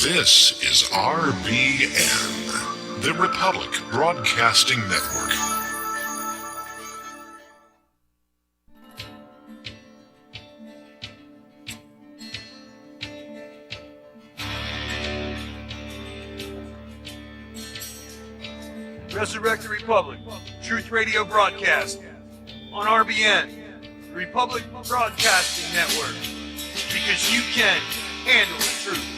This is RBN, the Republic Broadcasting Network. Resurrect the Republic, Truth Radio broadcast on RBN, the Republic Broadcasting Network, because you can handle the truth.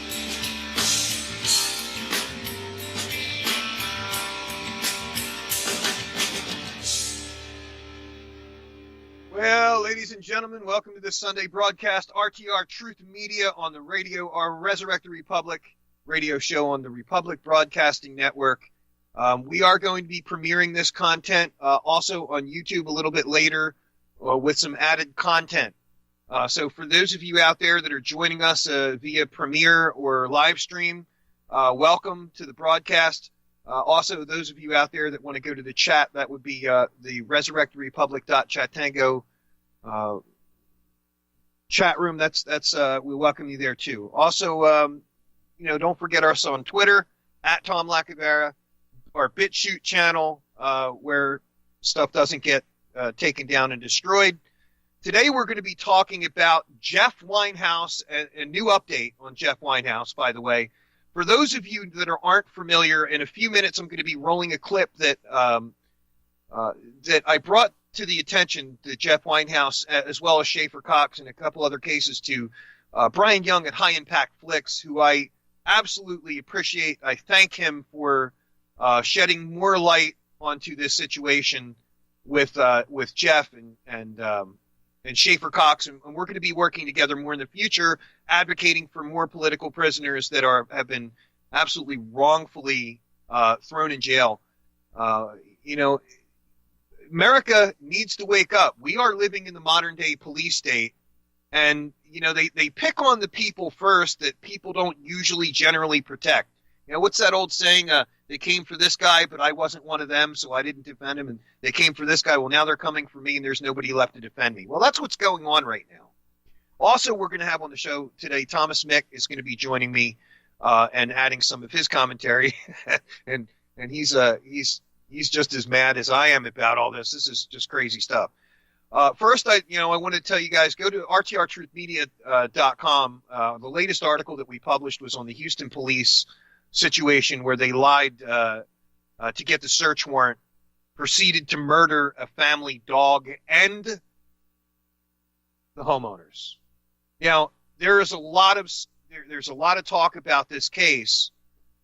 Well, ladies and gentlemen, welcome to this Sunday broadcast, RTR Truth Media on the radio, our Resurrect the Republic radio show on the Republic Broadcasting Network. We are going to be premiering this content also on YouTube a little bit later with some added content. So for those of you out there that are joining us via Premiere or live stream, welcome to the broadcast. Also, those of you out there that want to go to the chat, that would be the resurrecttherepublic.chatango chat room. That's we welcome you there too. Also, don't forget us on Twitter at Tom Lacavera, our BitChute channel where stuff doesn't get taken down and destroyed. Today we're going to be talking about Jeff Winehouse, a new update on Jeff Winehouse, by the way. For those of you that aren't familiar, in a few minutes I'm going to be rolling a clip that that I brought to the attention to Jeff Winehouse, as well as Schaefer Cox and a couple other cases, to Brian Young at High Impact Flicks, who I absolutely appreciate. I thank him for shedding more light onto this situation with Jeff and Schaefer Cox, and we're going to be working together more in the future, advocating for more political prisoners that have been absolutely wrongfully thrown in jail. America needs to wake up. We are living in the modern day police state, and they pick on the people first that people don't usually generally protect. What's that old saying? They came for this guy, but I wasn't one of them, so I didn't defend him. And they came for this guy. Well, now they're coming for me, and there's nobody left to defend me. Well, that's what's going on right now. Also, we're going to have on the show today, Thomas Mick is going to be joining me and adding some of his commentary. and he's just as mad as I am about all this. This is just crazy stuff. First, I want to tell you guys, go to rtrtruthmedia.com. The latest article that we published was on the Houston police situation where they lied to get the search warrant, proceeded to murder a family dog and the homeowners. There's a lot of talk about this case.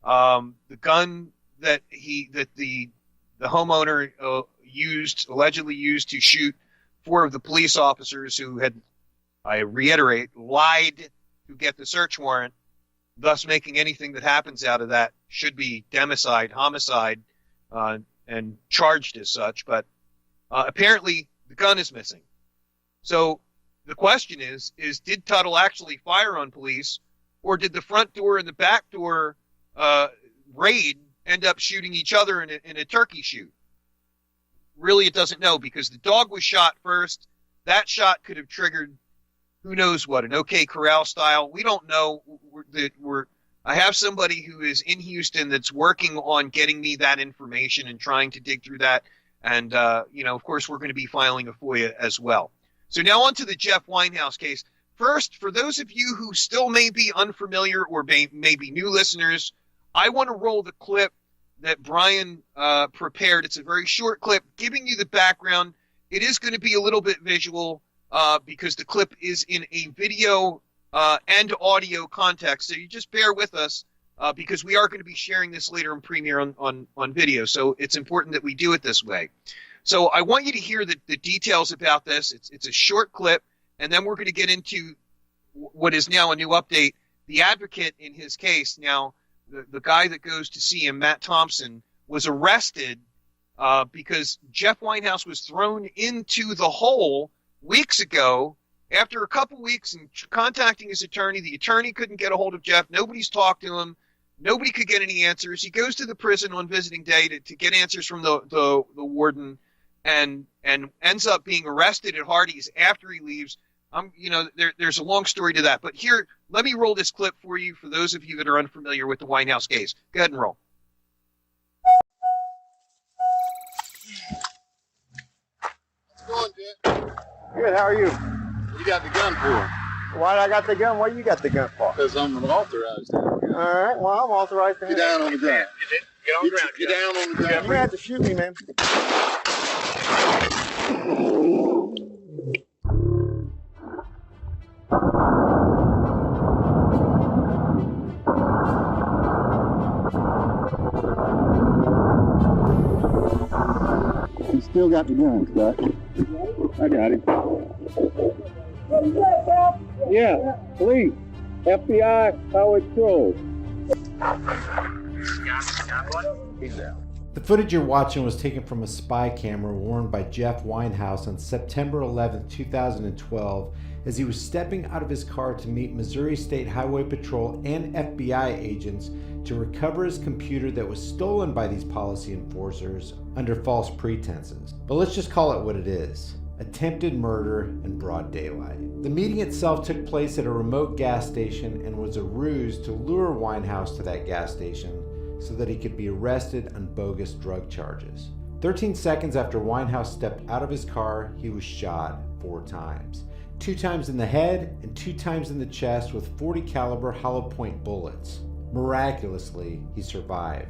The gun that the homeowner allegedly used to shoot 4 of the police officers who had, I reiterate, lied to get the search warrant, thus making anything that happens out of that should be democide, homicide, and charged as such. But apparently the gun is missing. So the question is did Tuttle actually fire on police, or did the front door and the back door raid end up shooting each other in a turkey shoot? Really, it doesn't know, because the dog was shot first. That shot could have triggered who knows what, an OK Corral style. We don't know. I have somebody who is in Houston that's working on getting me that information and trying to dig through that. And, of course, we're going to be filing a FOIA as well. So now on to the Jeff Winehouse case. First, for those of you who still may be unfamiliar or may be new listeners, I want to roll the clip that Brian prepared. It's a very short clip giving you the background. It is going to be a little bit visual because the clip is in a video and audio context. So you just bear with us because we are going to be sharing this later in Premiere on video. So it's important that we do it this way. So I want you to hear the details about this. It's a short clip, and then we're going to get into what is now a new update. The advocate in his case, now the guy that goes to see him, Matt Thompson, was arrested because Jeff Winehouse was thrown into the hole weeks ago. After a couple weeks and contacting his attorney, the attorney couldn't get a hold of Jeff. Nobody's talked to him. Nobody could get any answers. He goes to the prison on visiting day to get answers from the warden, and ends up being arrested at Hardee's after he leaves. There's a long story to that. But here, let me roll this clip for you for those of you that are unfamiliar with the Winehouse case. Go ahead and roll. How's it going, Jet? Good, how are you? You got the gun for? Why I got the gun? What you got the gun for? Because I'm an authorized. All right, well, I'm authorized to Get down on the ground. Get on the ground. Get down on the ground. You're going to have to shoot me, man. You still got the gun, Scott. I got it. Yeah, police, FBI, Highway Patrol. The footage you're watching was taken from a spy camera worn by Jeff Winehouse on September 11, 2012, as he was stepping out of his car to meet Missouri State Highway Patrol and FBI agents to recover his computer that was stolen by these policy enforcers under false pretenses. But let's just call it what it is: attempted murder in broad daylight. The meeting itself took place at a remote gas station and was a ruse to lure Winehouse to that gas station so that he could be arrested on bogus drug charges. 13 seconds after Winehouse stepped out of his car, he was shot 4 times. 2 times in the head and 2 times in the chest with .40 caliber hollow point bullets. Miraculously, he survived.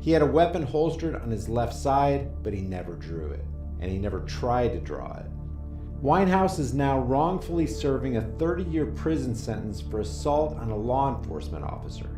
He had a weapon holstered on his left side, but he never drew it, and he never tried to draw it. Winehouse is now wrongfully serving a 30-year prison sentence for assault on a law enforcement officer.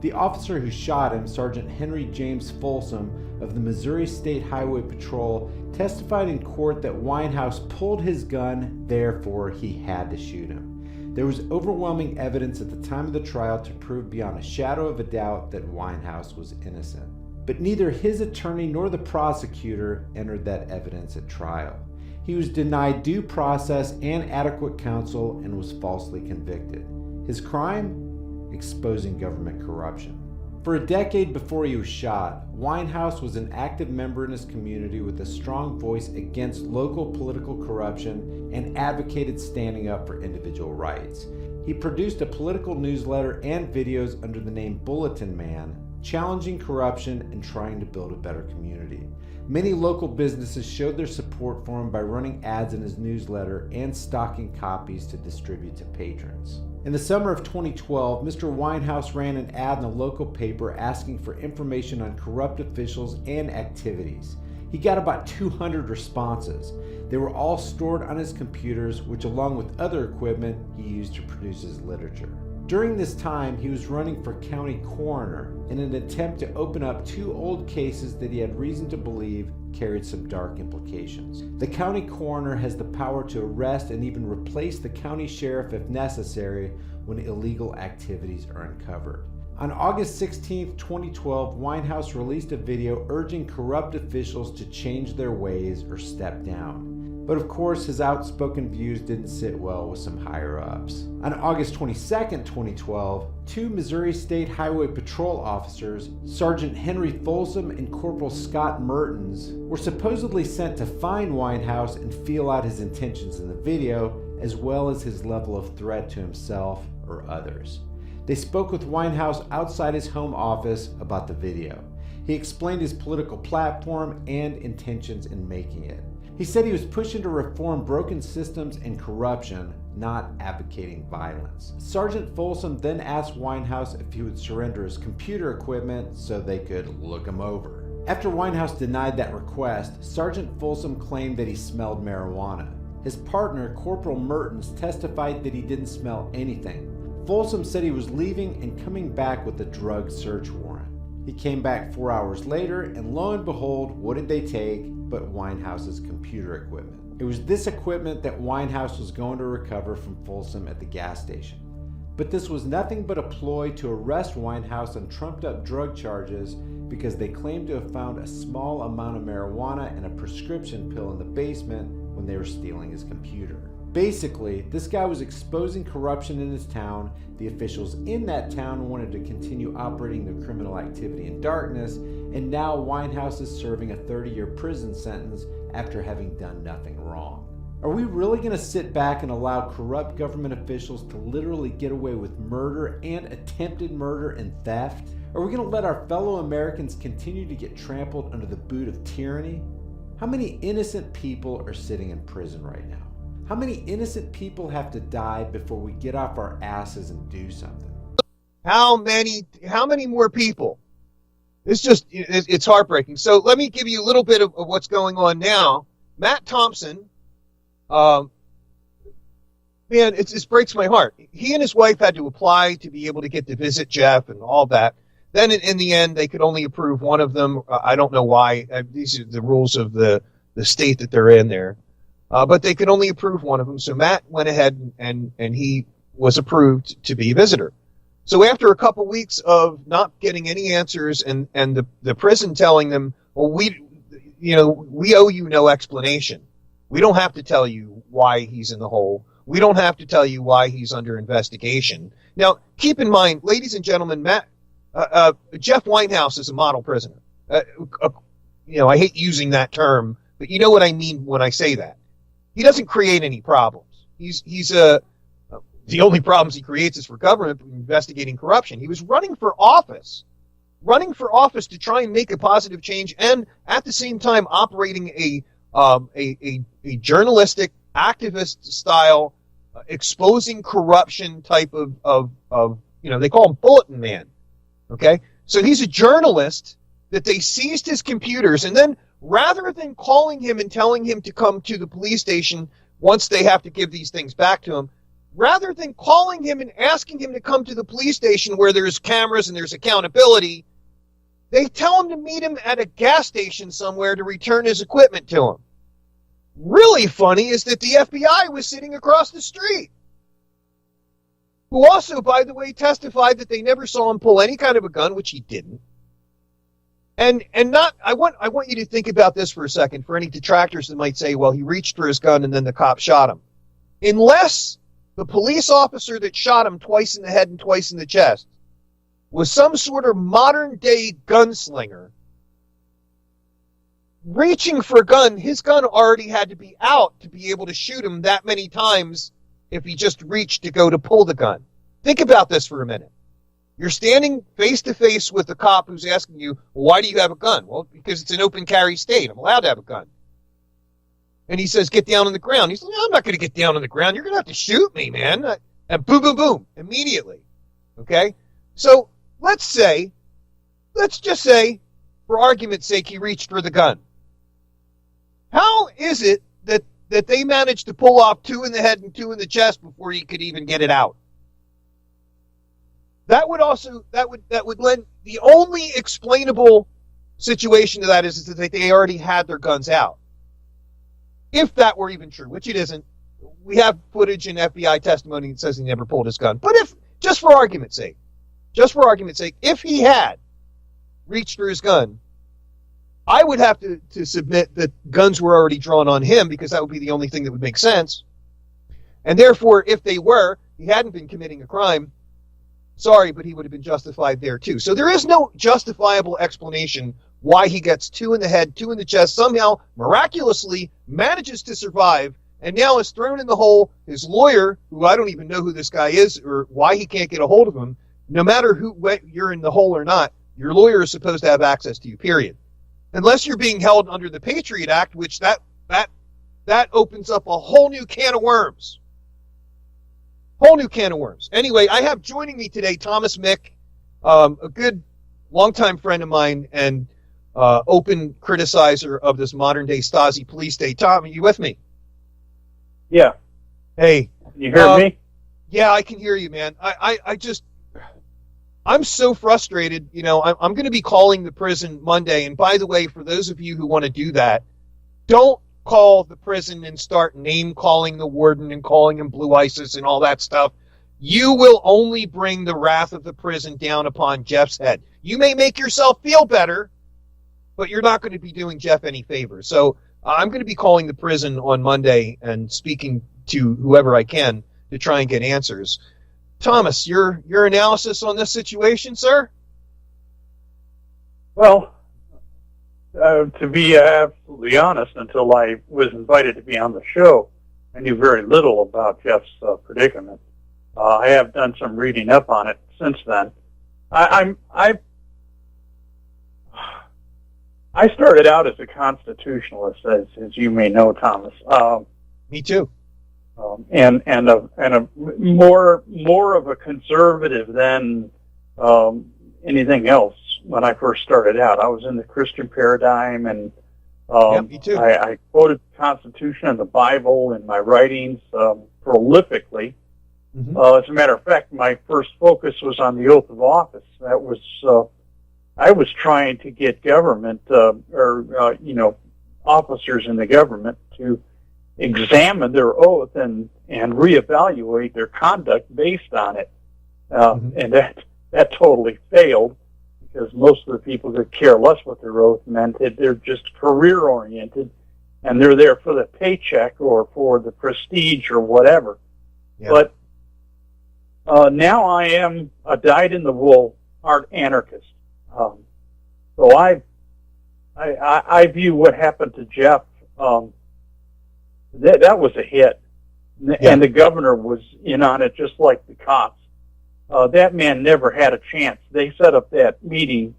The officer who shot him, Sergeant Henry James Folsom of the Missouri State Highway Patrol, testified in court that Winehouse pulled his gun, therefore he had to shoot him. There was overwhelming evidence at the time of the trial to prove beyond a shadow of a doubt that Winehouse was innocent. But neither his attorney nor the prosecutor entered that evidence at trial. He was denied due process and adequate counsel and was falsely convicted. His crime? Exposing government corruption. For a decade before he was shot, Winehouse was an active member in his community with a strong voice against local political corruption and advocated standing up for individual rights. He produced a political newsletter and videos under the name Bulletin Man, challenging corruption and trying to build a better community. Many local businesses showed their support for him by running ads in his newsletter and stocking copies to distribute to patrons. In the summer of 2012, Mr. Winehouse ran an ad in a local paper asking for information on corrupt officials and activities. He got about 200 responses. They were all stored on his computers, which along with other equipment he used to produce his literature. During this time, he was running for county coroner in an attempt to open up 2 old cases that he had reason to believe carried some dark implications. The county coroner has the power to arrest and even replace the county sheriff if necessary when illegal activities are uncovered. On August 16, 2012, Winehouse released a video urging corrupt officials to change their ways or step down. But of course, his outspoken views didn't sit well with some higher-ups. On August 22, 2012, 2 Missouri State Highway Patrol officers, Sergeant Henry Folsom and Corporal Scott Mertens, were supposedly sent to find Winehouse and feel out his intentions in the video, as well as his level of threat to himself or others. They spoke with Winehouse outside his home office about the video. He explained his political platform and intentions in making it. He said he was pushing to reform broken systems and corruption, not advocating violence. Sergeant Folsom then asked Winehouse if he would surrender his computer equipment so they could look him over. After Winehouse denied that request, Sergeant Folsom claimed that he smelled marijuana. His partner, Corporal Mertens, testified that he didn't smell anything. Folsom said he was leaving and coming back with a drug search warrant. He came back 4 hours later, and lo and behold, what did they take but Winehouse's computer equipment? It was this equipment that Winehouse was going to recover from Folsom at the gas station. But this was nothing but a ploy to arrest Winehouse on trumped-up drug charges because they claimed to have found a small amount of marijuana and a prescription pill in the basement when they were stealing his computer. Basically, this guy was exposing corruption in his town. The officials in that town wanted to continue operating their criminal activity in darkness, and now Winehouse is serving a 30-year prison sentence after having done nothing wrong. Are we really going to sit back and allow corrupt government officials to literally get away with murder and attempted murder and theft? Are we going to let our fellow Americans continue to get trampled under the boot of tyranny? How many innocent people are sitting in prison right now? How many innocent people have to die before we get off our asses and do something? How many more people? It's heartbreaking. So let me give you a little bit of what's going on now. Matt Thompson, man, it breaks my heart. He and his wife had to apply to be able to get to visit Jeff and all that. Then in the end, they could only approve one of them. I don't know why. These are the rules of the state that they're in there. But they could only approve one of them. So Matt went ahead and he was approved to be a visitor. So after a couple weeks of not getting any answers and the prison telling them, well, we owe you no explanation. We don't have to tell you why he's in the hole. We don't have to tell you why he's under investigation. Now, keep in mind, ladies and gentlemen, Jeff Winehouse is a model prisoner. I hate using that term, but you know what I mean when I say that. He doesn't create any problems. The only problems he creates is for government investigating corruption. He was running for office to try and make a positive change, and at the same time operating a journalistic, activist style, exposing corruption type of they call him Bulletin Man. Okay, so he's a journalist that they seized his computers, and then rather than calling him and telling him to come to the police station once they have to give these things back to him, rather than calling him and asking him to come to the police station where there's cameras and there's accountability, they tell him to meet him at a gas station somewhere to return his equipment to him. Really funny is that the FBI was sitting across the street, who also, by the way, testified that they never saw him pull any kind of a gun, which he didn't. I want you to think about this for a second, for any detractors that might say, well, he reached for his gun and then the cop shot him. Unless the police officer that shot him twice in the head and twice in the chest was some sort of modern-day gunslinger reaching for a gun, his gun already had to be out to be able to shoot him that many times if he just reached to go to pull the gun. Think about this for a minute. You're standing face-to-face with a cop who's asking you, well, why do you have a gun? Well, because it's an open carry state. I'm allowed to have a gun. And he says, get down on the ground. He's like, no, I'm not going to get down on the ground. You're going to have to shoot me, man. And boom, boom, boom, immediately. Okay? So let's just say, for argument's sake, he reached for the gun. How is it that they managed to pull off 2 in the head and 2 in the chest before he could even get it out? That would lend the only explainable situation to that is that they already had their guns out. If that were even true, which it isn't, we have footage in FBI testimony that says he never pulled his gun. But if, just for argument's sake, if he had reached for his gun, I would have to submit that guns were already drawn on him, because that would be the only thing that would make sense. And therefore, if he hadn't been committing a crime, sorry, but he would have been justified there too. So there is no justifiable explanation why he gets 2 in the head, 2 in the chest, somehow miraculously manages to survive, and now is thrown in the hole. His lawyer, who I don't even know who this guy is or why he can't get a hold of him, no matter whether you're in the hole or not, your lawyer is supposed to have access to you, period. Unless you're being held under the Patriot Act, which that opens up a whole new can of worms. Anyway, I have joining me today Thomas Mick, a good longtime friend of mine and open criticizer of this modern-day Stasi police state. Tom, are you with me? Yeah. Hey. You hear me? Yeah, I can hear you, man. I'm so frustrated. I'm going to be calling the prison Monday. And by the way, for those of you who want to do that, don't call the prison and start name-calling the warden and calling him Blue ISIS and all that stuff. You will only bring the wrath of the prison down upon Jeff's head. You may make yourself feel better, but you're not going to be doing Jeff any favors. So I'm going to be calling the prison on Monday and speaking to whoever I can to try and get answers. Thomas, your analysis on this situation, sir? Well, to be absolutely honest, until I was invited to be on the show, I knew very little about Jeff's predicament. I have done some reading up on it since then. I started out as a constitutionalist, as you may know, Thomas. Me too. And a more of a conservative than anything else when I first started out. I was in the Christian paradigm, and me too. I quoted the Constitution and the Bible in my writings prolifically. Mm-hmm. As a matter of fact, my first focus was on the oath of office. That was I was trying to get government officers in the government to examine their oath and reevaluate their conduct based on it. And that totally failed, because most of the people that care less what their oath meant, they're just career oriented, and they're there for the paycheck or for the prestige or whatever. Yeah. But now I am a dyed-in-the-wool art anarchist. So I view what happened to Jeff. That was a hit, and the governor was in on it, just like the cops. That man never had a chance. They set up that meeting,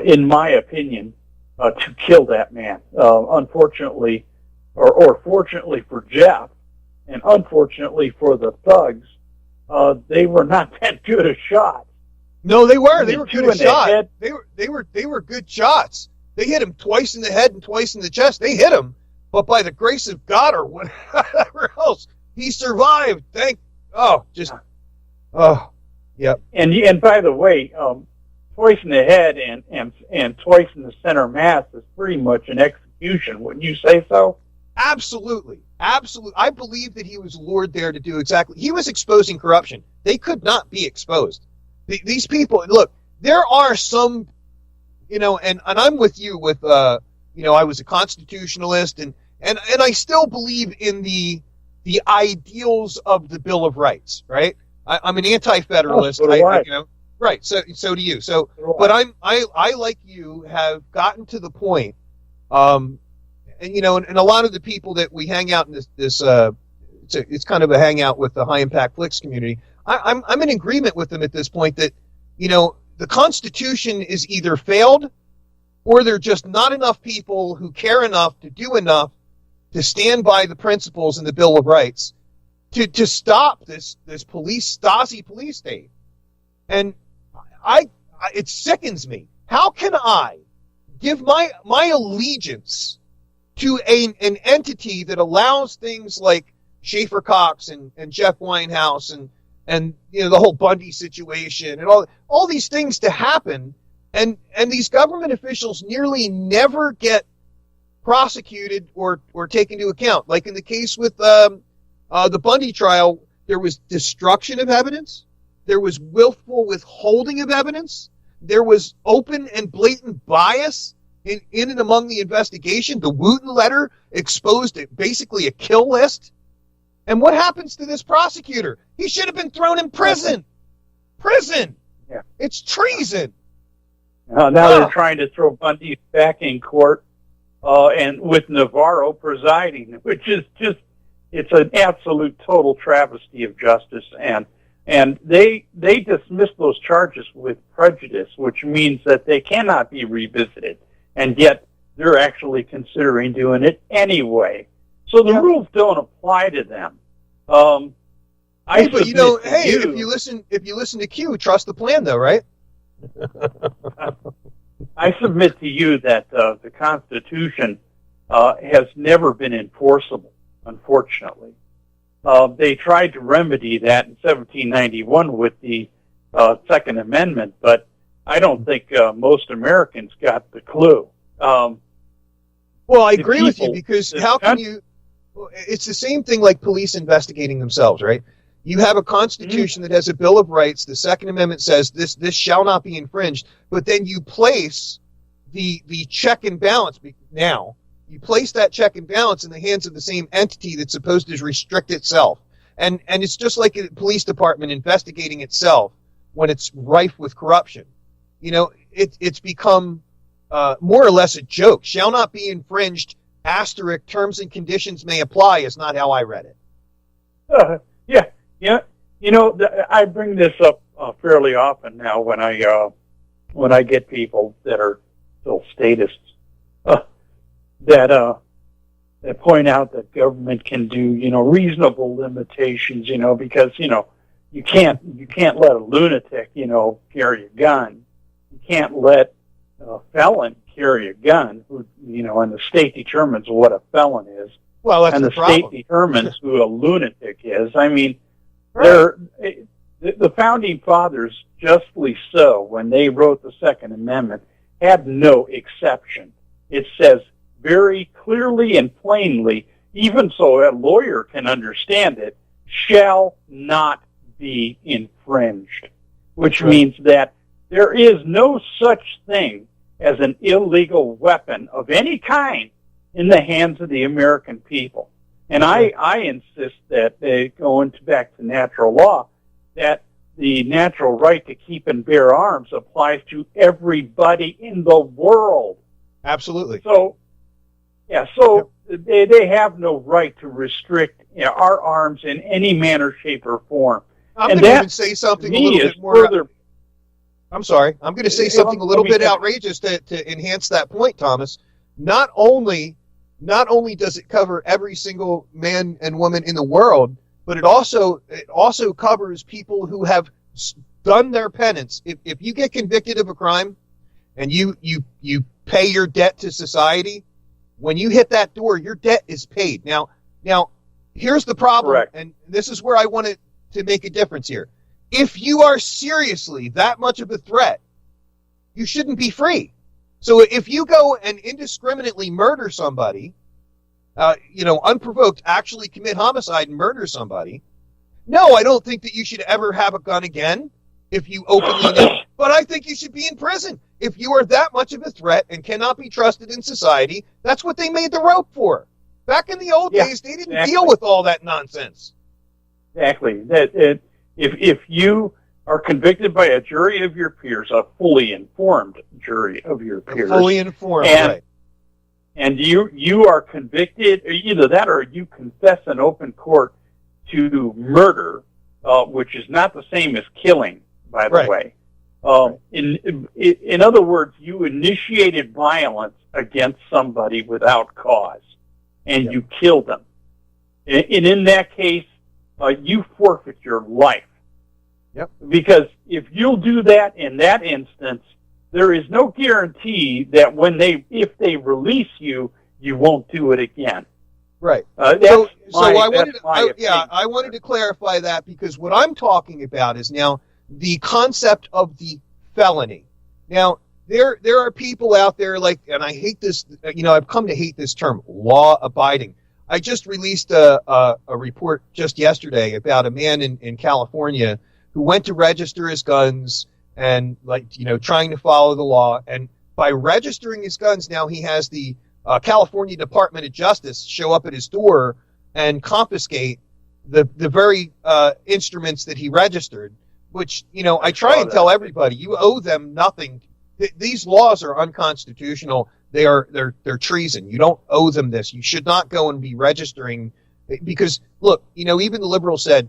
in my opinion, to kill that man. Unfortunately, or fortunately for Jeff, and unfortunately for the thugs, they were not that good a shot. No, they were. They were Two good in the shots. head. They were good shots. They hit him twice in the head and twice in the chest. They hit him, but by the grace of God or whatever else, he survived. Yep. And by the way, twice in the head and twice in the center mass is pretty much an execution. Wouldn't you say so? Absolutely. I believe that he was lured there to do exactly. He was exposing corruption. They could not be exposed. These people, look, there are some, and I'm with you with, I was a constitutionalist and I still believe in the ideals of the Bill of Rights, right? I'm an anti-federalist. Oh, so do I. Right. So do you. But I like you have gotten to the point, and a lot of the people that we hang out in this it's kind of a hangout with the high impact flicks community. I'm in agreement with them at this point that, the Constitution is either failed or there are just not enough people who care enough to do enough to stand by the principles in the Bill of Rights to stop this Stasi police state. And it sickens me. How can I give my allegiance to an entity that allows things like Schaefer Cox and Jeff Winehouse and the whole Bundy situation and all these things to happen, and these government officials nearly never get prosecuted or taken into account? Like in the case with the Bundy trial, there was destruction of evidence, there was willful withholding of evidence, there was open and blatant bias in and among the investigation. The Wooten letter exposed basically a kill list. And what happens to this prosecutor? He should have been thrown in prison. Yeah. It's treason. Now they're trying to throw Bundy back in court, and with Navarro presiding, which is just, it's an absolute total travesty of justice. And they dismiss those charges with prejudice, which means that they cannot be revisited. And yet they're actually considering doing it anyway. So the rules don't apply to them. If you listen to Q, trust the plan, though, right? I submit to you that the Constitution has never been enforceable, unfortunately. They tried to remedy that in 1791 with the Second Amendment, but I don't think most Americans got the clue. Well, I agree with you, because how can you... It's the same thing like police investigating themselves, right? You have a Constitution that has a Bill of Rights. The Second Amendment says this shall not be infringed, but then you place the check and balance. Now, you place that check and balance in the hands of the same entity that's supposed to restrict itself. And it's just like a police department investigating itself when it's rife with corruption. It's become more or less a joke. Shall not be infringed asterisk terms and conditions may apply is not how I read it. Yeah. You know, I bring this up fairly often now when I get people that are still statists that point out that government can do, you know, reasonable limitations, you know, because, you know, you can't let a lunatic, you know, carry a gun. You can't let a felon carry a gun, who, you know, and the state determines what a felon is. Well, that's and the the problem. state determines who a lunatic is. I mean, Right. the founding fathers, justly so, when they wrote the Second Amendment, had no exception. It says very clearly and plainly, even so a lawyer can understand it, shall not be infringed, which means that there is no such thing as an illegal weapon of any kind in the hands of the American people. And I insist that, going back to natural law, that the natural right to keep and bear arms applies to everybody in the world. Absolutely. So, they have no right to restrict, you know, our arms in any manner, shape, or form. I'm And going to that, even say something a me, little is bit more. further. I'm sorry. I'm going to say something a little bit outrageous to enhance that point, Thomas. Not only does it cover every single man and woman in the world, but it also covers people who have done their penance. If you get convicted of a crime and you pay your debt to society, when you hit that door, your debt is paid. Now here's the problem, Correct. and this is where I wanted to make a difference here. If you are seriously that much of a threat, you shouldn't be free. So if you go and indiscriminately murder somebody, unprovoked, actually commit homicide and murder somebody, no, I don't think that you should ever have a gun again if you openly but I think you should be in prison. If you are that much of a threat and cannot be trusted in society, that's what they made the rope for. Back in the old days, they didn't deal with all that nonsense. Exactly. If you are convicted by a jury of your peers, a fully informed jury of your peers, Fully informed, and, right. And you are convicted, either that or you confess in open court to murder, which is not the same as killing, by the way. In other words, you initiated violence against somebody without cause, and you killed them. And in that case, you forfeit your life. Yep. Because if you'll do that in that instance, there is no guarantee that if they release you, you won't do it again. Right. I wanted to clarify that, because what I'm talking about is now the concept of the felony. Now, there are people out there and I hate this, I've come to hate this term, law abiding. I just released a report just yesterday about a man in California who went to register his guns and trying to follow the law. And by registering his guns, now he has the California Department of Justice show up at his door and confiscate the very instruments that he registered, which, I try and tell everybody, you owe them nothing. These laws are unconstitutional. They're treason. You don't owe them this. You should not go and be registering, because look, even the liberals said,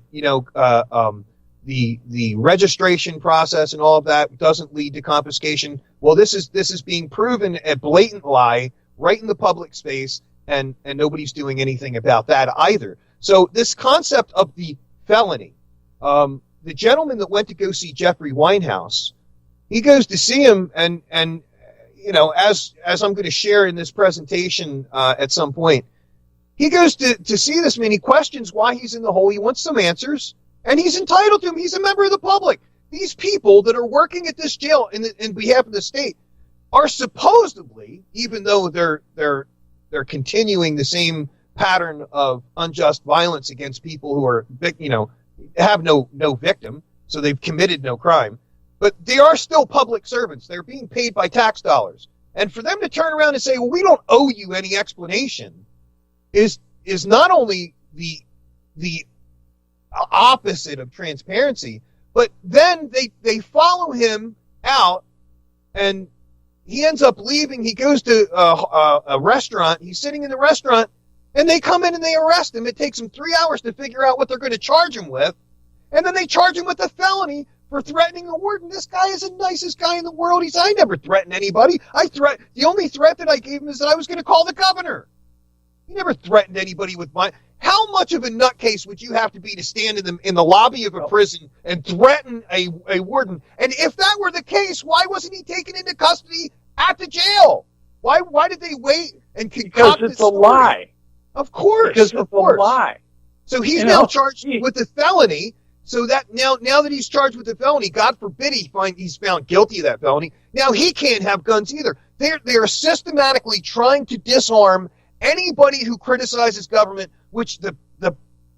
the registration process and all of that doesn't lead to confiscation. Well, this is being proven a blatant lie right in the public space, and nobody's doing anything about that either. So this concept of the felony, the gentleman that went to go see Jeffrey Winehouse, he goes to see him, and as I'm going to share in this presentation at some point, he goes to see this man. He questions why he's in the hole. He wants some answers, and he's entitled to them. He's a member of the public. These people that are working at this jail in behalf of the state are supposedly, even though they're continuing the same pattern of unjust violence against people who are, have no victim, so they've committed no crime, but they are still public servants. They're being paid by tax dollars. And for them to turn around and say, well, we don't owe you any explanation, is not only the opposite of transparency, but then they follow him out and he ends up leaving. He goes to a restaurant. He's sitting in the restaurant, and they come in and they arrest him. It takes them 3 hours to figure out what they're going to charge him with, and then they charge him with a felony for threatening the warden. This guy is the nicest guy in the world. I never threatened anybody. The only threat that I gave him is that I was going to call the governor. He never threatened anybody with my. How much of a nutcase would you have to be to stand in the lobby of a prison and threaten a warden? And if that were the case, why wasn't he taken into custody at the jail? Why did they wait and concoct Because it's this a story? lie. Of course, Because of it's course. a lie. So he's You now know, charged with a felony. So that now that he's charged with a felony, God forbid he's found guilty of that felony. Now he can't have guns either. They're systematically trying to disarm anybody who criticizes government, which the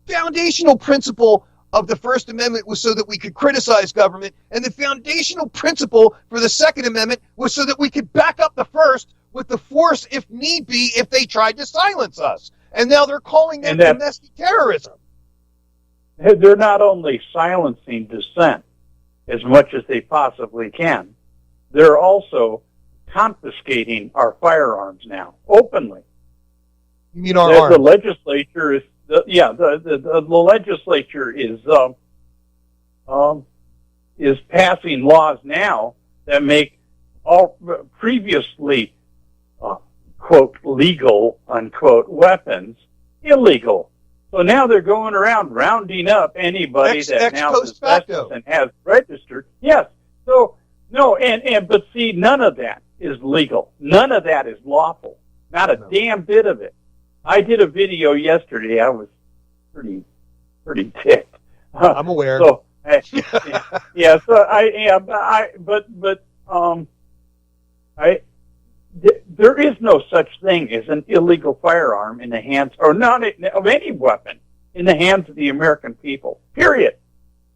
foundational principle of the First Amendment was so that we could criticize government, and the foundational principle for the Second Amendment was so that we could back up the First with the force if need be if they tried to silence us. And now they're calling that domestic terrorism. They're not only silencing dissent as much as they possibly can, they're also confiscating our firearms now, openly. You mean our The arms? legislature is, the legislature is passing laws now that make all previously, quote, legal, unquote, weapons illegal. So now they're going around rounding up anybody that now possesses and has registered. Yes. So, no, but see, none of that is legal. None of that is lawful. Not a damn bit of it. I did a video yesterday. I was pretty ticked. I'm aware. So, yeah. So there is no such thing as an illegal firearm in the hands, or not of any weapon, in the hands of the American people. Period.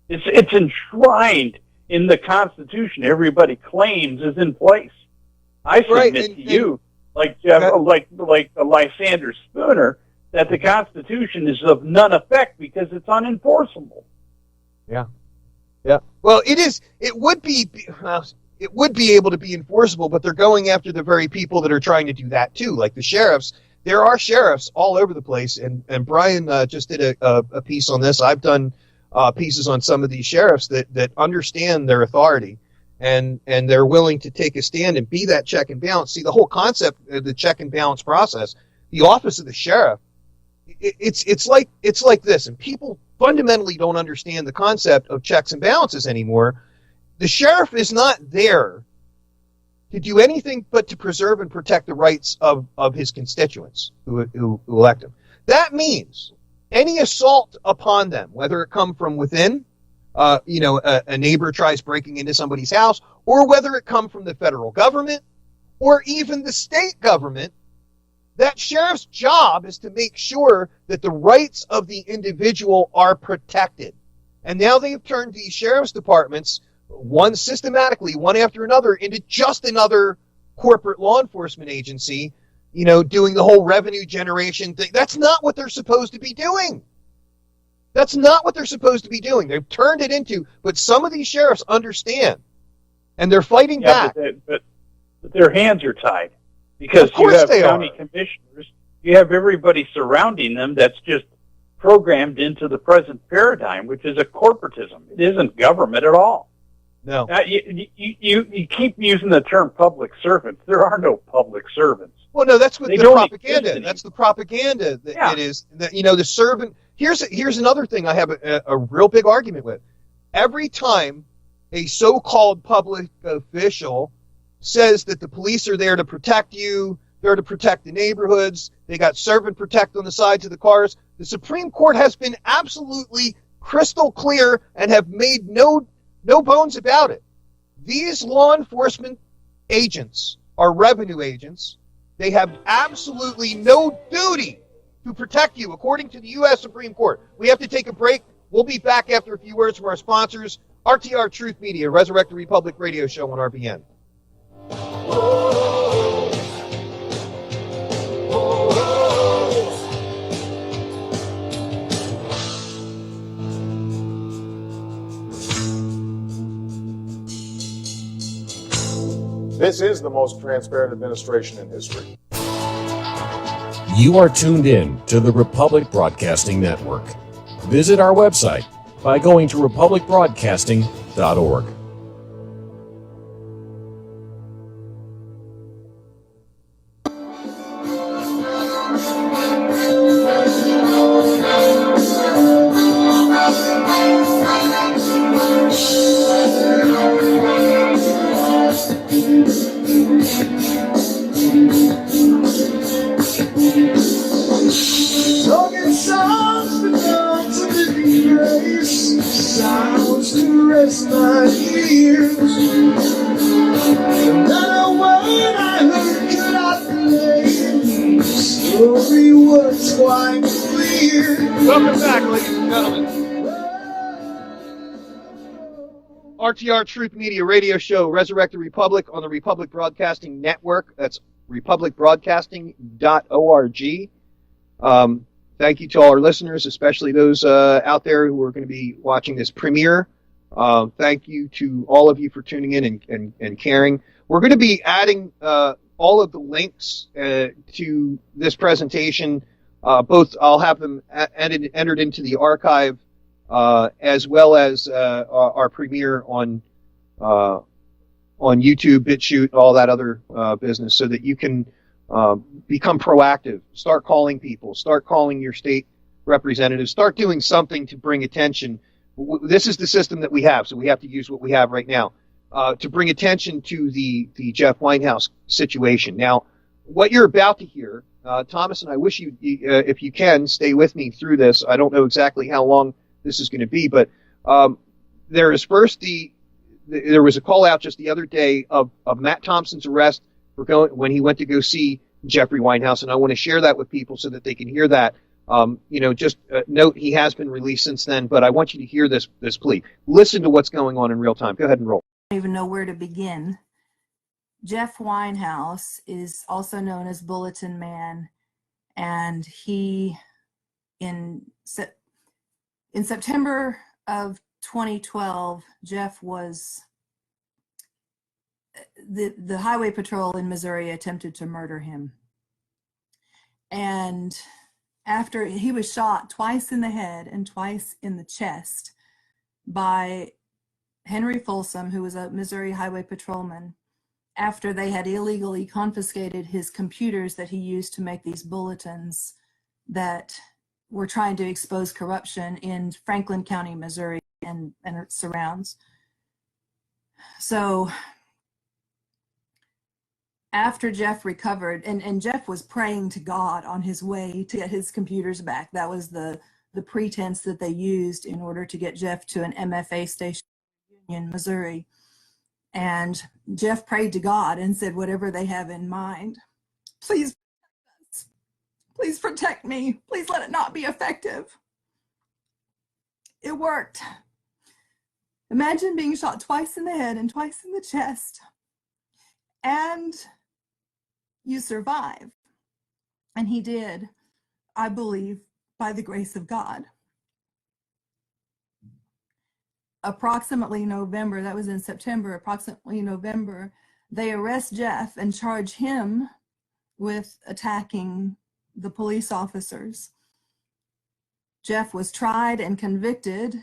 It's enshrined in the Constitution. Everybody claims is in place. I submit to you, like Jeff, like Lysander Spooner, that the Constitution is of none effect because it's unenforceable. Yeah. Well, it is. It would be able to be enforceable, but they're going after the very people that are trying to do that too, like the sheriffs. There are sheriffs all over the place, and Brian just did a piece on this. I've done pieces on some of these sheriffs that understand their authority, and they're willing to take a stand and be that check and balance. See, the whole concept of the check and balance process, the office of the sheriff, it's like this, and people fundamentally don't understand the concept of checks and balances anymore. The sheriff is not there to do anything but to preserve and protect the rights of his constituents who elect him. That means any assault upon them, whether it come from within, a neighbor tries breaking into somebody's house, or whether it come from the federal government or even the state government, that sheriff's job is to make sure that the rights of the individual are protected. And now they have turned these sheriff's departments, one systematically, one after another, into just another corporate law enforcement agency, doing the whole revenue generation thing. That's not what they're supposed to be doing. That's not what they're supposed to be doing. They've turned it into, but some of these sheriffs understand, and they're fighting back. But their hands are tied because you have county commissioners, you have everybody surrounding them that's just programmed into the present paradigm, which is a corporatism. It isn't government at all. No. You keep using the term public servants. There are no public servants. Well, no, that's what the propaganda. That's the propaganda that it is. That, the servant. Here's another thing I have a real big argument with. Every time a so-called public official says that the police are there to protect you, they're to protect the neighborhoods, they got servant protect on the sides of the cars, the Supreme Court has been absolutely crystal clear and have made no bones about it. These law enforcement agents are revenue agents. They have absolutely no duty to protect you, according to the U.S. Supreme Court. We have to take a break. We'll be back after a few words from our sponsors, RTR Truth Media, Resurrect the Republic radio show on RBN. This is the most transparent administration in history. You are tuned in to the Republic Broadcasting Network. Visit our website by going to republicbroadcasting.org. Welcome back, ladies and gentlemen. RTR Truth Media Radio Show, Resurrect the Republic on the Republic Broadcasting Network. That's republicbroadcasting.org. Thank you to all our listeners, especially those out there who are going to be watching this premiere. Thank you to all of you for tuning in and caring. We're going to be adding all of the links to this presentation. Both I'll have them entered into the archive as well as our premiere on YouTube, BitChute, all that other business, so that you can become proactive. Start calling people. Start calling your state representatives. Start doing something to bring attention. This is the system that we have, so we have to use what we have right now to bring attention to the Jeff Winehouse situation. Now, what you're about to hear, Thomas, and I wish you, if you can, stay with me through this. I don't know exactly how long this is going to be, but there is first there was a call out just the other day of Matt Thompson's arrest for when he went to go see Jeffrey Winehouse, and I want to share that with people so that they can hear that. Just note he has been released since then, but I want you to hear this plea. Listen to what's going on in real time. Go ahead and roll. I don't even know where to begin. Jeff Winehouse is also known as Bulletin Man, and he, in September of 2012, Jeff was, the Highway Patrol in Missouri attempted to murder him. And after he was shot twice in the head and twice in the chest by Henry Folsom, who was a Missouri Highway Patrolman, after they had illegally confiscated his computers that he used to make these bulletins that were trying to expose corruption in Franklin County, Missouri, and its surrounds. So after Jeff recovered, and Jeff was praying to God on his way to get his computers back. That was the pretense that they used in order to get Jeff to an MFA station in Missouri. And Jeff prayed to God and said, whatever they have in mind, please protect us. Please protect me. Please let it not be effective. It worked. Imagine being shot twice in the head and twice in the chest, and you survive. And he did, I believe, by the grace of God. Approximately November, that was in September, approximately November, they arrest Jeff and charge him with attacking the police officers. Jeff was tried and convicted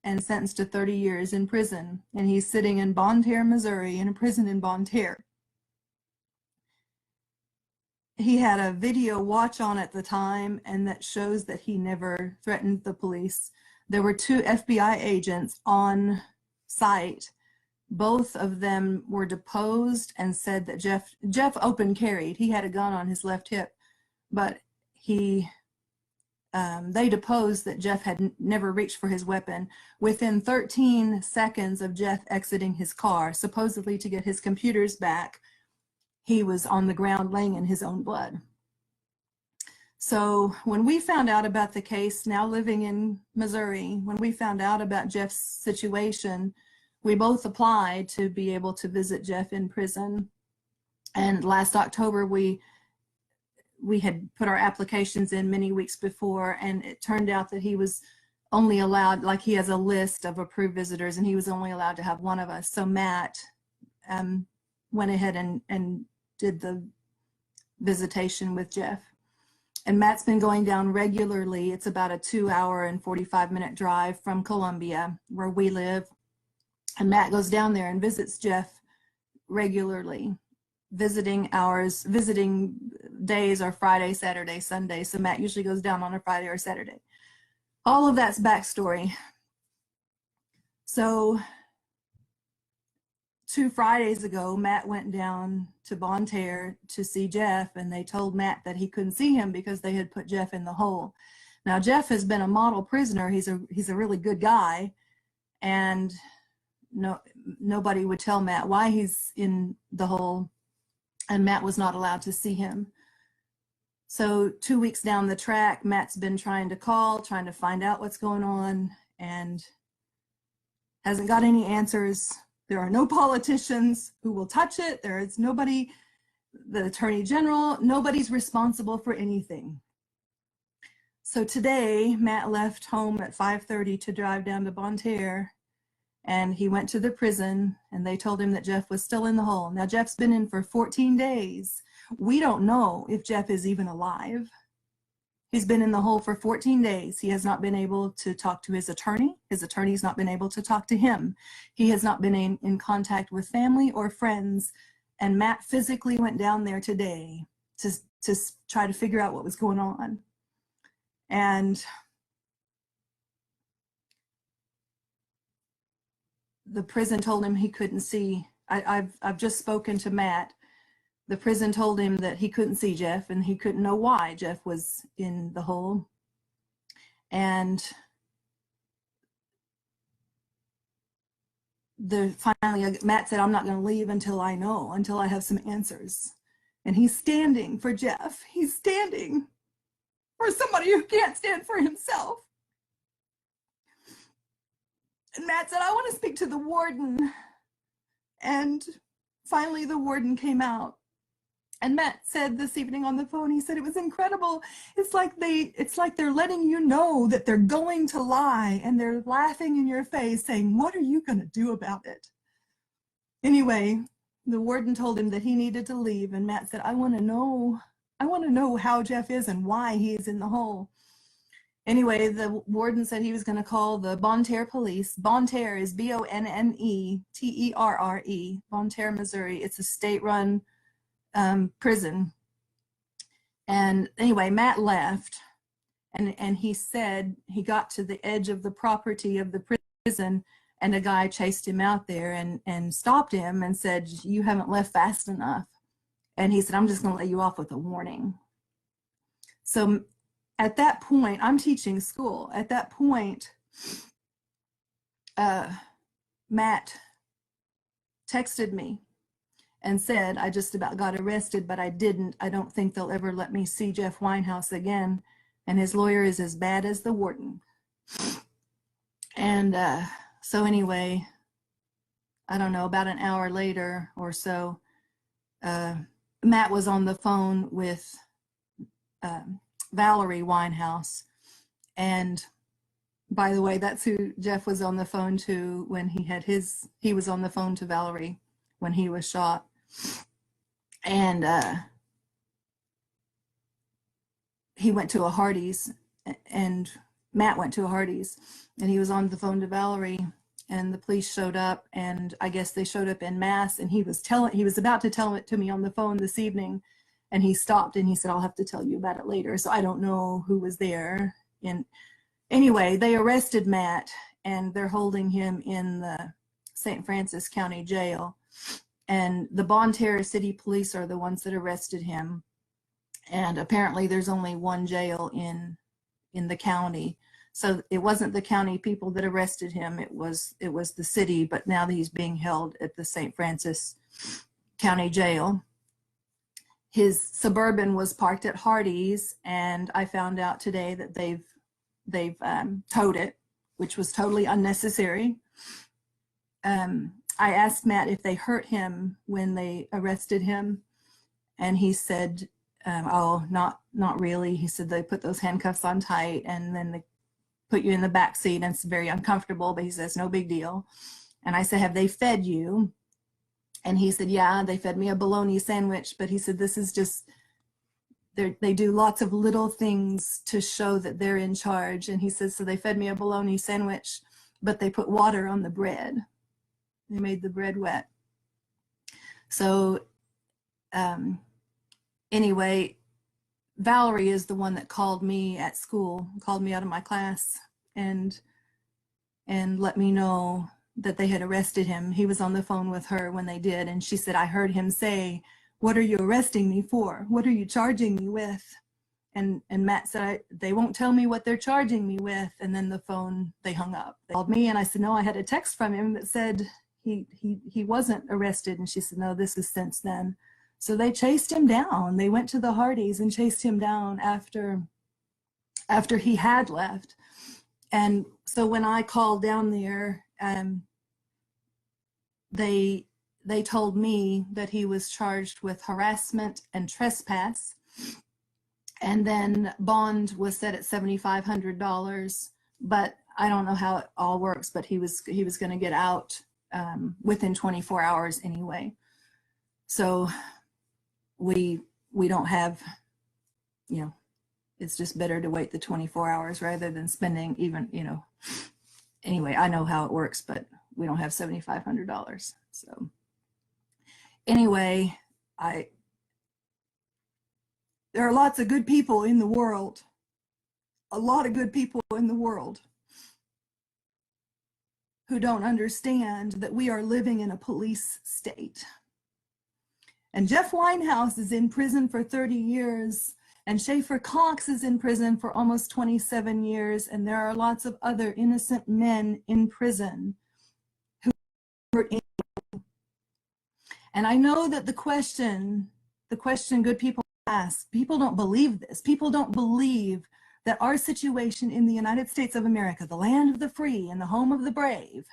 and sentenced to 30 years in prison, and he's sitting in Bon Terre, Missouri, in a prison in Bon Terre. He had a video watch on at the time, and that shows that he never threatened the police. There were 2 FBI agents on site. Both of them were deposed and said that Jeff open carried. He had a gun on his left hip, but they deposed that Jeff had never reached for his weapon. Within 13 seconds of Jeff exiting his car, supposedly to get his computers back, he was on the ground laying in his own blood. So when we found out about the case, now living in Missouri, when we found out about Jeff's situation, we both applied to be able to visit Jeff in prison. And last October, we had put our applications in many weeks before, and it turned out that he was only allowed, like he has a list of approved visitors, and he was only allowed to have one of us. So Matt went ahead and did the visitation with Jeff. And Matt's been going down regularly. It's about a 2-hour and 45-minute drive from Columbia, where we live. And Matt goes down there and visits Jeff regularly. Visiting days are Friday, Saturday, Sunday. So Matt usually goes down on a Friday or Saturday. All of that's backstory. So 2 Fridays ago, Matt went down to Bonne Terre to see Jeff, and they told Matt that he couldn't see him because they had put Jeff in the hole. Now, Jeff has been a model prisoner. He's a really good guy, and nobody would tell Matt why he's in the hole, and Matt was not allowed to see him. So 2 weeks down the track, Matt's been trying to find out what's going on, and hasn't got any answers. There are no politicians who will touch it. There is nobody, the Attorney General, nobody's responsible for anything. So today, Matt left home at 5:30 to drive down to Bonne Terre, and he went to the prison, and they told him that Jeff was still in the hole. Now, Jeff's been in for 14 days. We don't know if Jeff is even alive. He's been in the hole for 14 days. He has not been able to talk to his attorney. His attorney's not been able to talk to him. He has not been in contact with family or friends. And Matt physically went down there today to try to figure out what was going on. And the prison told him he couldn't see. I've just spoken to Matt. The prison told him that he couldn't see Jeff, and he couldn't know why Jeff was in the hole. And finally, Matt said, "I'm not going to leave until I know, until I have some answers." And he's standing for Jeff. He's standing for somebody who can't stand for himself. And Matt said, "I want to speak to the warden." And finally, the warden came out. And Matt said this evening on the phone, he said, it was incredible. It's like they're letting you know that they're going to lie, and they're laughing in your face saying, "What are you going to do about it?" Anyway, the warden told him that he needed to leave, and Matt said, I want to know how Jeff is and why he is in the hole. Anyway, the warden said he was going to call the Bonne Terre police. Bonne Terre is Bonneterre, Bonne Terre, Missouri. It's a state-run prison. And anyway, Matt left, and he said he got to the edge of the property of the prison, and a guy chased him out there and stopped him and said, "You haven't left fast enough." And he said, "I'm just going to let you off with a warning." So at that point, I'm teaching school. At that point, Matt texted me and said, "I just about got arrested, but I didn't. I don't think they'll ever let me see Jeff Winehouse again. And his lawyer is as bad as the warden." And so anyway, I don't know, about an hour later or so, Matt was on the phone with Valerie Winehouse. And by the way, that's who Jeff was on the phone to when he was on the phone to Valerie when he was shot. And he went to a Hardee's, and Matt went to a Hardee's, and he was on the phone to Valerie, and the police showed up, and I guess they showed up en masse, and he was about to tell it to me on the phone this evening, and he stopped and he said, "I'll have to tell you about it later." So I don't know who was there. And anyway, they arrested Matt, and they're holding him in the St. Francis County Jail. And the Bonne Terre City Police are the ones that arrested him. And apparently there's only one jail in the county. So it wasn't the county people that arrested him, it was the city, but now he's being held at the St. Francis County Jail. His Suburban was parked at Hardee's, and I found out today that they've towed it, which was totally unnecessary. I asked Matt if they hurt him when they arrested him, and he said, "Oh, not really." He said they put those handcuffs on tight, and then they put you in the back seat, and it's very uncomfortable, but he says no big deal. And I said, "Have they fed you?" And he said, yeah, they fed me a bologna sandwich, but he said, this is just, they do lots of little things to show that they're in charge. And he says, so they fed me a bologna sandwich, but they put water on the bread. They made the bread wet. So anyway, Valerie is the one that called me at school, called me out of my class and let me know that they had arrested him. He was on the phone with her when they did. And she said, I heard him say, what are you arresting me for? What are you charging me with? And Matt said, they won't tell me what they're charging me with. And then the phone, they hung up. They called me and I said, no, I had a text from him that said he wasn't arrested. And she said, no, this is since then. So they chased him down. They went to the Hardys and chased him down after he had left. And so when I called down there, they told me that he was charged with harassment and trespass. And then bond was set at $7,500, but I don't know how it all works, but he was going to get out within 24 hours anyway. So we don't have, you know, it's just better to wait the 24 hours rather than spending even, you know, anyway, I know how it works, but we don't have $7,500. So anyway, there are lots of good people in the world, a lot of good people in the world who don't understand that we are living in a police state. And Jeff Winehouse is in prison for 30 years, and Schaefer Cox is in prison for almost 27 years, and there are lots of other innocent men in prison who were in. And I know that the question good people ask, people don't believe this. People don't believe that our situation in the United States of America, the land of the free and the home of the brave,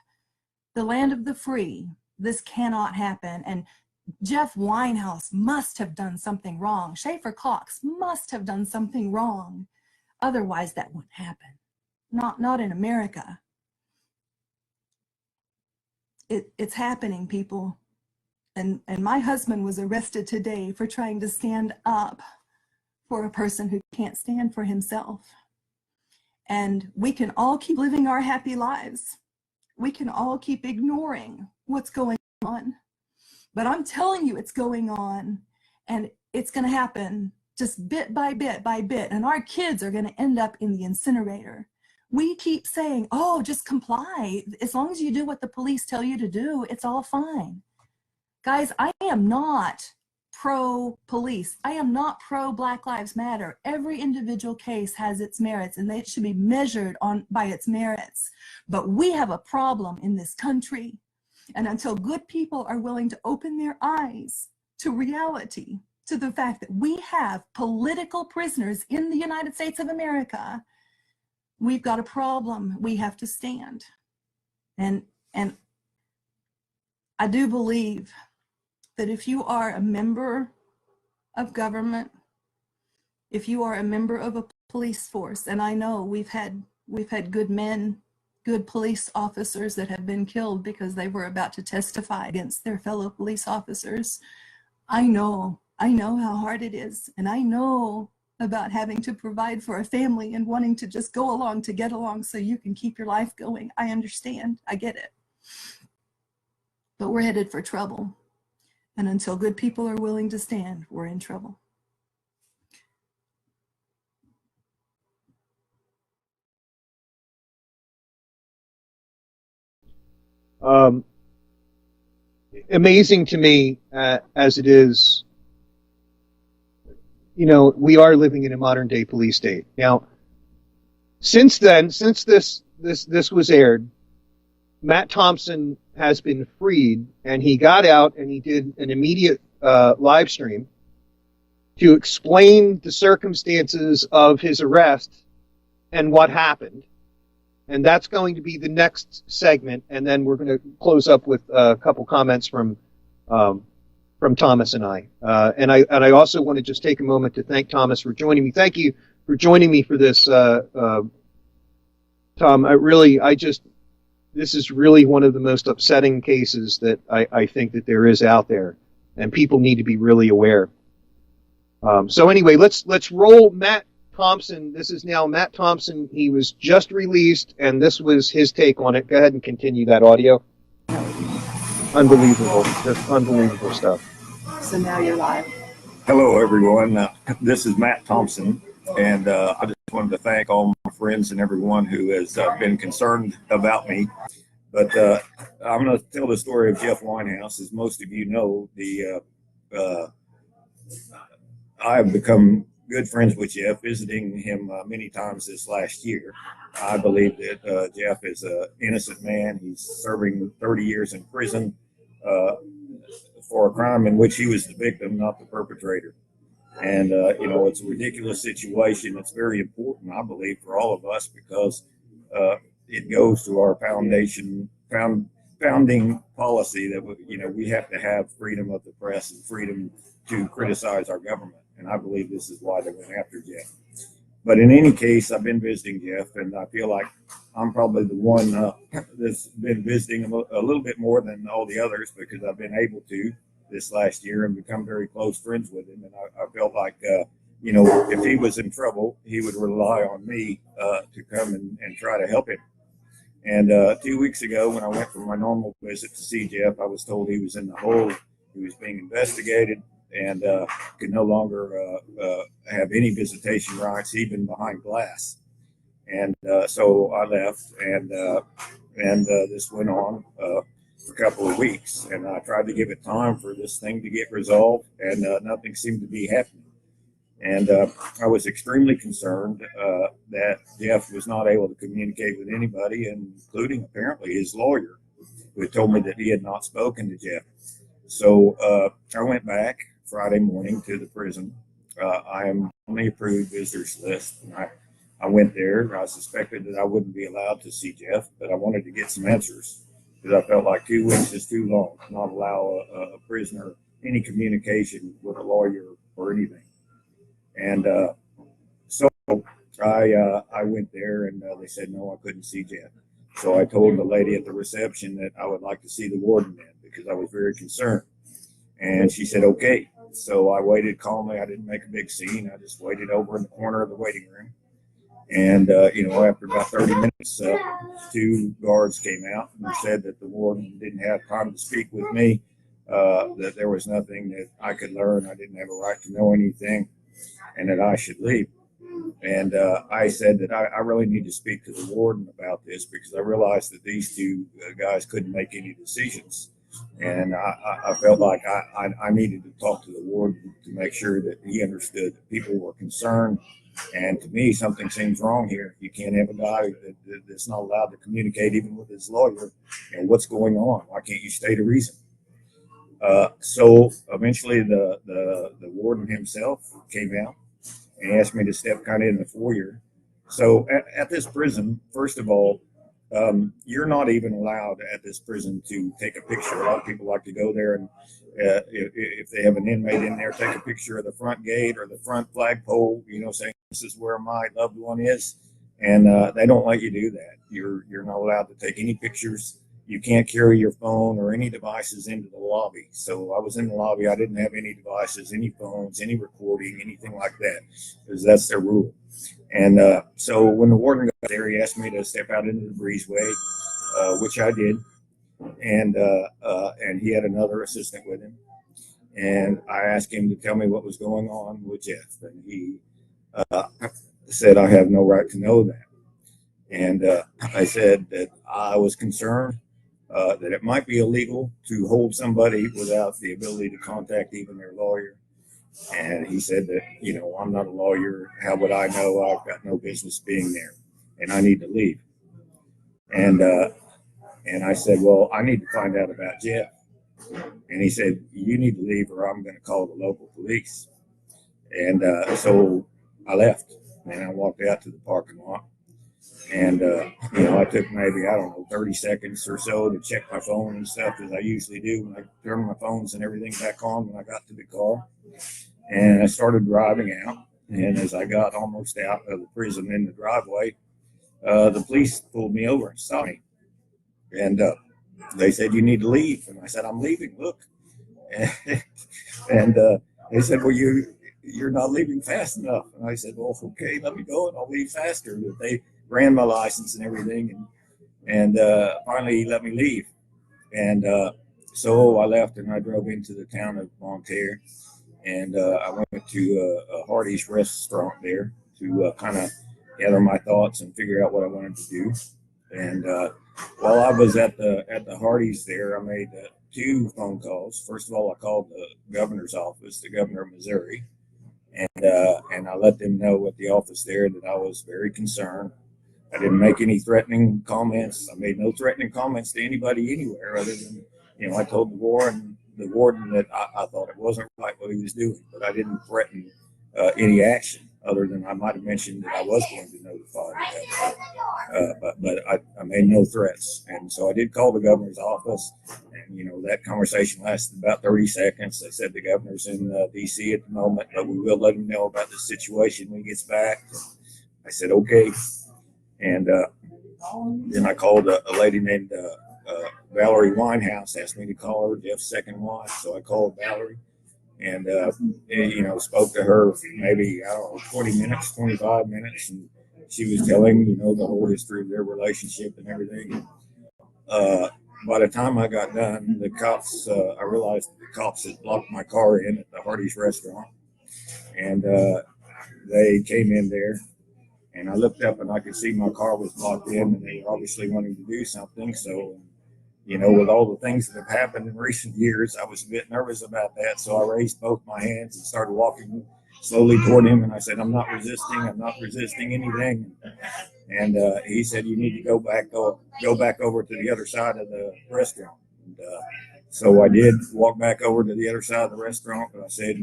the land of the free, this cannot happen. And Jeff Winehouse must have done something wrong. Schaefer Cox must have done something wrong. Otherwise, that wouldn't happen. Not in America. It's happening, people. And my husband was arrested today for trying to stand up for a person who can't stand for himself. And we can all keep living our happy lives. We can all keep ignoring what's going on. But I'm telling you, it's going on, and it's going to happen just bit by bit by bit. And our kids are going to end up in the incinerator. We keep saying, oh, just comply. As long as you do what the police tell you to do, it's all fine. Guys, I am not pro-police. I am not pro-Black Lives Matter. Every individual case has its merits, and it should be measured by its merits. But we have a problem in this country. And until good people are willing to open their eyes to reality, to the fact that we have political prisoners in the United States of America, we've got a problem. We have to stand. And I do believe that if you are a member of government, if you are a member of a police force, and I know we've had good men, good police officers that have been killed because they were about to testify against their fellow police officers. I know how hard it is, and I know about having to provide for a family and wanting to just go along to get along so you can keep your life going. I understand, I get it. But we're headed for trouble. And until good people are willing to stand, we're in trouble. Amazing to me, as it is, you know, we are living in a modern day police state. Now, since this was aired, Matt Thompson has been freed, and he got out and he did an immediate live stream to explain the circumstances of his arrest and what happened. And that's going to be the next segment, and then we're going to close up with a couple comments from Thomas and I. And I also want to just take a moment to thank Thomas for joining me. Thank you for joining me for this, Tom. this is really one of the most upsetting cases that I think that there is out there, and people need to be really aware. So anyway, let's roll Matt Thompson. This is now Matt Thompson. He was just released, and this was his take on it. Go ahead and continue that audio. Unbelievable, just unbelievable stuff. So now you're live. Hello, everyone. This is Matt Thompson, and I just wanted to thank all my friends and everyone who has been concerned about me. But I'm going to tell the story of Jeff Winehouse. As most of you know, I have become good friends with Jeff, visiting him many times this last year. I believe that Jeff is an innocent man. He's serving 30 years in prison for a crime in which he was the victim, not the perpetrator. And, it's a ridiculous situation. It's very important, I believe, for all of us, because it goes to our founding policy that, we have to have freedom of the press and freedom to criticize our government. And I believe this is why they went after Jeff. But in any case, I've been visiting Jeff, and I feel like I'm probably the one that's been visiting him a little bit more than all the others, because I've been able to this last year and become very close friends with him. And I felt like, if he was in trouble, he would rely on me to come and try to help him. And 2 weeks ago, when I went for my normal visit to see Jeff, I was told he was in the hole. He was being investigated and could no longer have any visitation rights, even behind glass. And so I left, and this went on for a couple of weeks. And I tried to give it time for this thing to get resolved, and nothing seemed to be happening. And I was extremely concerned that Jeff was not able to communicate with anybody, including apparently his lawyer, who had told me that he had not spoken to Jeff. So I went back Friday morning to the prison. I am on the approved visitors list. And I went there. I suspected that I wouldn't be allowed to see Jeff, but I wanted to get some answers, because I felt like 2 weeks is too long to not allow a prisoner any communication with a lawyer or anything. And so I went there, and they said, no, I couldn't see Jeff. So I told the lady at the reception that I would like to see the warden then, because I was very concerned. And she said, okay. So I waited calmly. I didn't make a big scene. I just waited over in the corner of the waiting room. And, after about 30 minutes, 2 guards came out and said that the warden didn't have time to speak with me, that there was nothing that I could learn. I didn't have a right to know anything, and that I should leave. And I said that I really need to speak to the warden about this, because I realized that these 2 guys couldn't make any decisions. And I felt like I needed to talk to the warden to make sure that he understood that people were concerned. And to me, something seems wrong here. You can't have a guy that's not allowed to communicate even with his lawyer. And what's going on? Why can't you state a reason? So eventually the warden himself came out and asked me to step kind of in the foyer. So at this prison, first of all, you're not even allowed at this prison to take a picture. A lot of people like to go there and if they have an inmate in there, take a picture of the front gate or the front flagpole, saying this is where my loved one is. And they don't let you do that. You're not allowed to take any pictures. You can't carry your phone or any devices into the lobby. So I was in the lobby. I didn't have any devices, any phones, any recording, anything like that, because that's their rule. And so when the warden got there, he asked me to step out into the breezeway, which I did. And he had another assistant with him. And I asked him to tell me what was going on with Jeff. And he said, I have no right to know that. And I said that I was concerned that it might be illegal to hold somebody without the ability to contact even their lawyer. And he said that, I'm not a lawyer. How would I know? I've got no business being there, and I need to leave. And I said, well, I need to find out about Jeff. And he said, you need to leave or I'm going to call the local police. And so I left, and I walked out to the parking lot. And, I took maybe, 30 seconds or so to check my phone and stuff, as I usually do when I turn my phones and everything back on when I got to the car. And I started driving out. And as I got almost out of the prison in the driveway, the police pulled me over and stopped me. And they said, you need to leave. And I said, I'm leaving, look. And they said, well, you're not leaving fast enough. And I said, well, okay, let me go and I'll leave faster. But they ran my license and everything. And finally he let me leave. And so I left and I drove into the town of Monterey. And I went to a Hardee's restaurant there to kind of gather my thoughts and figure out what I wanted to do. And while I was at the Hardee's there, I made 2 phone calls. First of all, I called the governor's office, the governor of Missouri, and I let them know at the office there that I was very concerned. I didn't make any threatening comments. I made no threatening comments to anybody anywhere other than, I told the warden that I thought it wasn't right what he was doing, but I didn't threaten any action other than I might have mentioned that I was going to notify the governor. But I made no threats. And so I did call the governor's office, and, that conversation lasted about 30 seconds. They said the governor's in D.C. at the moment, but we will let him know about the situation when he gets back. I said, okay. And then I called a lady named Valerie Winehouse, asked me to call her, Jeff's second wife. So I called Valerie and, spoke to her for maybe, 20 minutes, 25 minutes. And she was telling, the whole history of their relationship and everything. By the time I got done, the cops, I realized the cops had locked my car in at the Hardee's restaurant. And they came in there. And I looked up and I could see my car was locked in, and they were obviously wanting to do something. So, with all the things that have happened in recent years, I was a bit nervous about that. So I raised both my hands and started walking slowly toward him. And I said, I'm not resisting anything. And he said, you need to go back over to the other side of the restaurant. And so I did walk back over to the other side of the restaurant. But I said,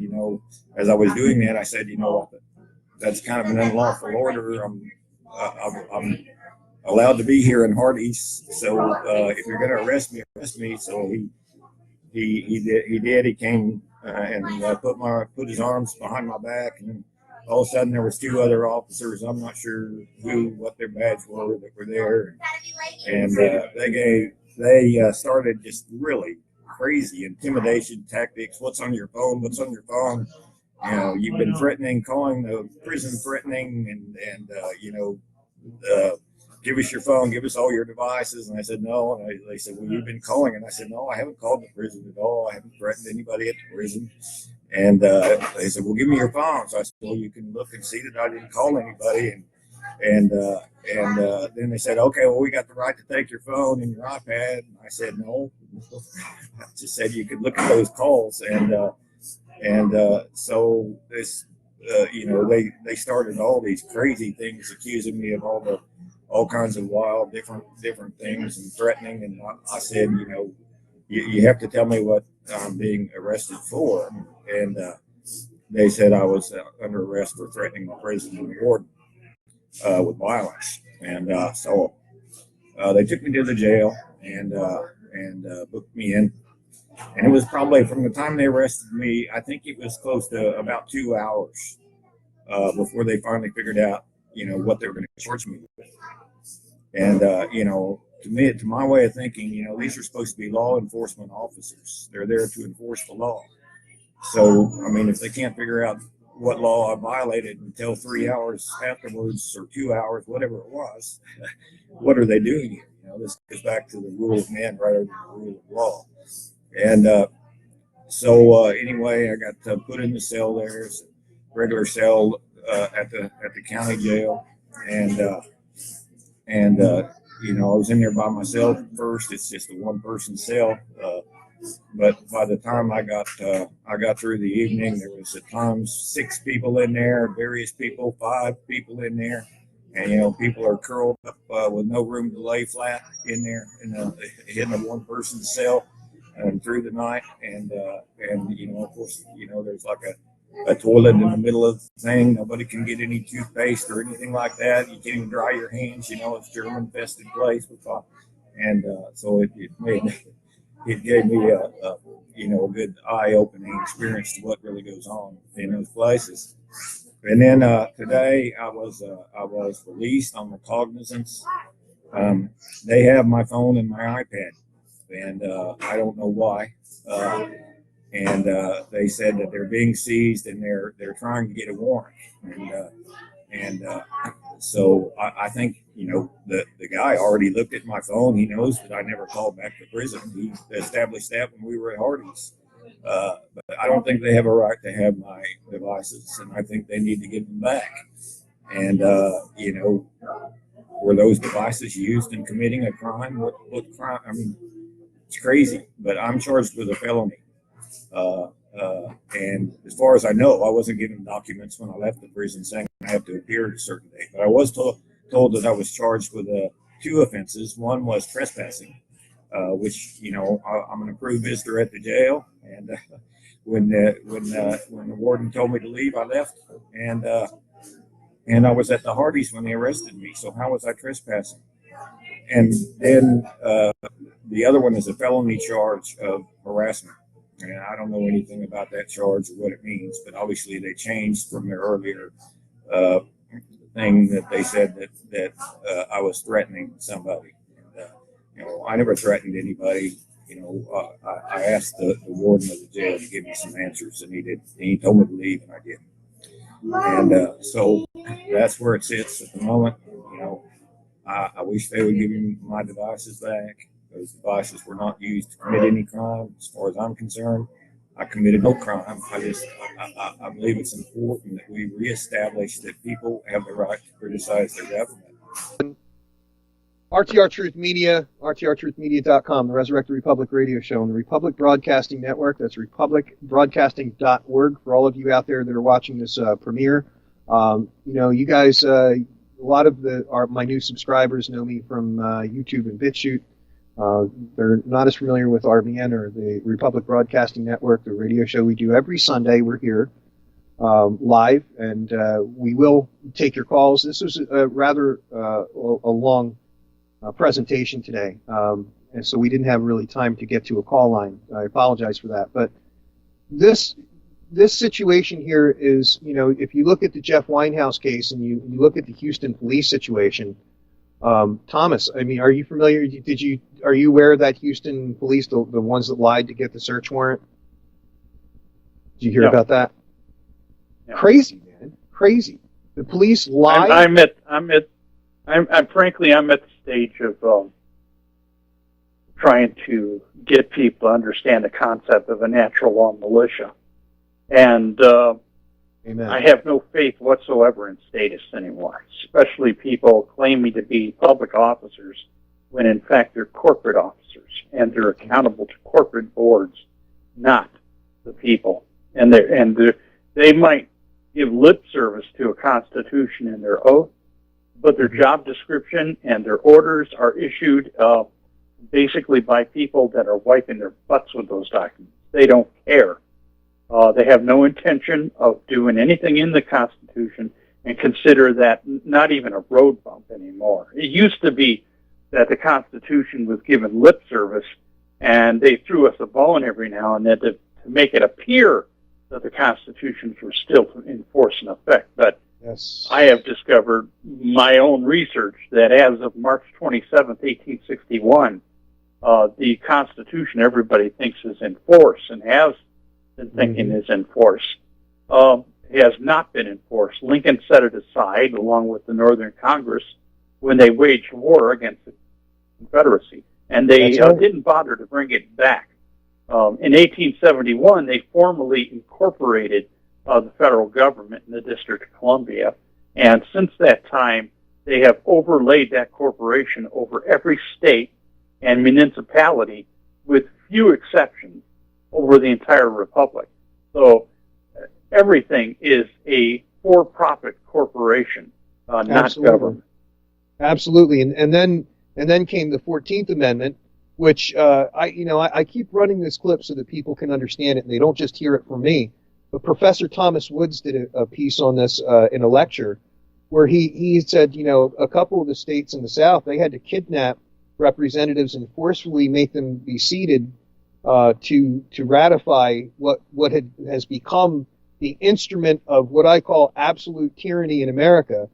as I was doing that, I said, that's kind of an unlawful order. I'm allowed to be here in Hardee's, so if you're going to arrest me. So he did. He came and put his arms behind my back, and all of a sudden there was 2 other officers. I'm not sure what their badge were that were there, and they started just really crazy intimidation tactics. What's on your phone? What's on your phone? You've been threatening, calling the prison threatening, and give us your phone, give us all your devices. And I said, no. And they said, well, you've been calling. And I said, no, I haven't called the prison at all. I haven't threatened anybody at the prison. And they said, well, give me your phone. So I said, well, you can look and see that I didn't call anybody. And then they said, okay, well, we got the right to take your phone and your iPad. And I said, no. I just said you could look at those calls. And so this, they started all these crazy things, accusing me of all kinds of wild, different things and threatening. And I said, you have to tell me what I'm being arrested for. And they said I was under arrest for threatening the prison and the warden with violence. And so they took me to the jail and booked me in. And it was probably from the time they arrested me, I think it was close to about 2 hours before they finally figured out, what they were going to charge me with. And, to my way of thinking, these are supposed to be law enforcement officers. They're there to enforce the law. So, if they can't figure out what law I violated until 3 hours afterwards or 2 hours, whatever it was, what are they doing here? This goes back to the rule of man rather than the rule of law. And so anyway, I got put in the cell there, it's a regular cell at the county jail, and I was in there by myself first. It's just a one-person cell, but by the time I got through the evening, there was at times 6 people in there, various people, 5 people in there, and people are curled up with no room to lay flat in there in a one-person cell. And through the night, and of course, there's like a toilet in the middle of the thing. Nobody can get any toothpaste or anything like that. You can't even dry your hands. It's a germ-infested place. And so it gave me a good eye-opening experience to what really goes on in those places. And then today I was released on recognizance. They have my phone and my iPad, and I don't know why. And they said that they're being seized and they're trying to get a warrant. So I think, the guy already looked at my phone. He knows that I never called back to prison. He established that when we were at Hardee's. But I don't think they have a right to have my devices, and I think they need to give them back. And, were those devices used in committing a crime? What crime? I mean, it's crazy, but I'm charged with a felony. And as far as I know, I wasn't given documents when I left the prison saying I have to appear at a certain date. But I was told that I was charged with two offenses. One was trespassing, which, I'm an approved visitor at the jail. And when the warden told me to leave, I left. And I was at the Hardee's when they arrested me. So how was I trespassing? And then the other one is a felony charge of harassment. And I don't know anything about that charge or what it means, but obviously they changed from their earlier thing that they said that I was threatening somebody. And, I never threatened anybody. I asked the warden of the jail to give me some answers, and he did. And he told me to leave, and I did. And so that's where it sits at the moment. I wish they would give me my devices back. Those devices were not used to commit any crime. As far as I'm concerned, I committed no crime. I believe it's important that we reestablish that people have the right to criticize their government. RTR Truth Media, rtrtruthmedia.com, the Resurrected Republic radio show on the Republic Broadcasting Network. That's republicbroadcasting.org for all of you out there that are watching this premiere. You guys, a lot of my new subscribers know me from YouTube and BitChute. They're not as familiar with RBN or the Republic Broadcasting Network, the radio show we do every Sunday. We're here live, and we will take your calls. This was a rather a long presentation today, and so we didn't have really time to get to a call line. I apologize for that. But this situation here is, if you look at the Jeff Winehouse case and you look at the Houston police situation, Thomas, I mean, are you familiar? Are you aware of that Houston police, the ones that lied to get the search warrant? Did you hear about that? Yeah. Crazy, man, crazy. The police lied. I'm frankly at the stage of trying to get people to understand the concept of a natural law militia, and Amen. I have no faith whatsoever in statists anymore, especially people claiming to be public officers when in fact they're corporate officers and they're accountable to corporate boards, not the people. And they might give lip service to a constitution in their oath, but their job description and their orders are issued basically by people that are wiping their butts with those documents. They don't care. They have no intention of doing anything in the Constitution and consider that not even a road bump anymore. It used to be that the Constitution was given lip service, and they threw us a bone every now and then to make it appear that the Constitutions were still in force and effect. But Yes. I have discovered my own research that as of March 27th, 1861, the Constitution everybody thinks is in force and has been thinking is in force, has not been in force. Lincoln set it aside along with the Northern Congress when they waged war against the Confederacy, and they didn't bother to bring it back. In 1871, they formally incorporated the federal government in the District of Columbia, and since that time, they have overlaid that corporation over every state and municipality, with few exceptions, over the entire republic. So everything is a for-profit corporation, not government. Absolutely, and then came the 14th Amendment, which I keep running this clip so that people can understand it and they don't just hear it from me. But Professor Thomas Woods did a piece on this in a lecture where he said, a couple of the states in the South, they had to kidnap representatives and forcefully make them be seated to ratify what has become the instrument of what I call absolute tyranny in America,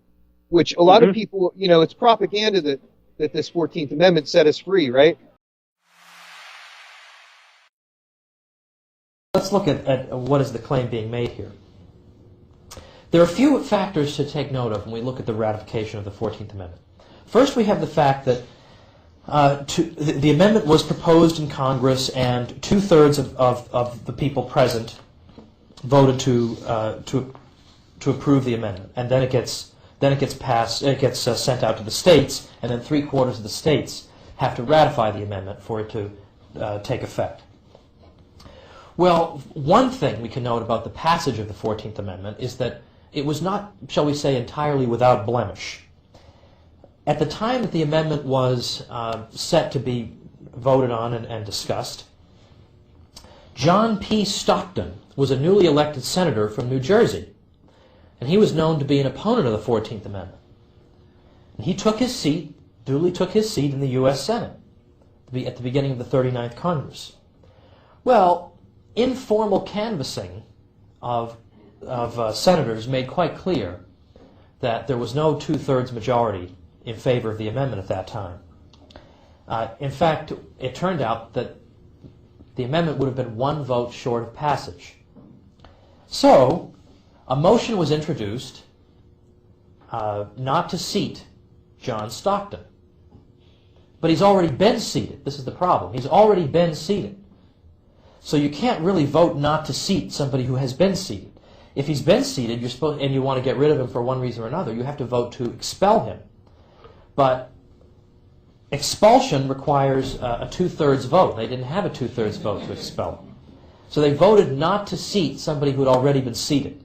which a lot of people, it's propaganda that that this 14th Amendment set us free, right? Let's look at what is the claim being made here. There are a few factors to take note of when we look at the ratification of the 14th Amendment. First, we have the fact that the amendment was proposed in Congress, and 2/3 of the people present voted to approve the amendment, and then it gets passed. It gets sent out to the states, and then 3/4 of the states have to ratify the amendment for it to take effect. Well, one thing we can note about the passage of the 14th Amendment is that it was not, shall we say, entirely without blemish. At the time that the amendment was set to be voted on and discussed, John P. Stockton was a newly elected senator from New Jersey, and he was known to be an opponent of the 14th Amendment. And he took his seat, duly took his seat in the U.S. Senate at the beginning of the 39th Congress. Well, informal canvassing of senators made quite clear that there was no 2/3 majority in favor of the amendment at that time. In fact, it turned out that the amendment would have been one vote short of passage. So, a motion was introduced not to seat John Stockton. But he's already been seated. This is the problem. He's already been seated. So you can't really vote not to seat somebody who has been seated. If he's been seated, and you want to get rid of him for one reason or another, you have to vote to expel him. But expulsion requires a 2/3 vote. They didn't have a 2/3 vote to expel him. So they voted not to seat somebody who had already been seated.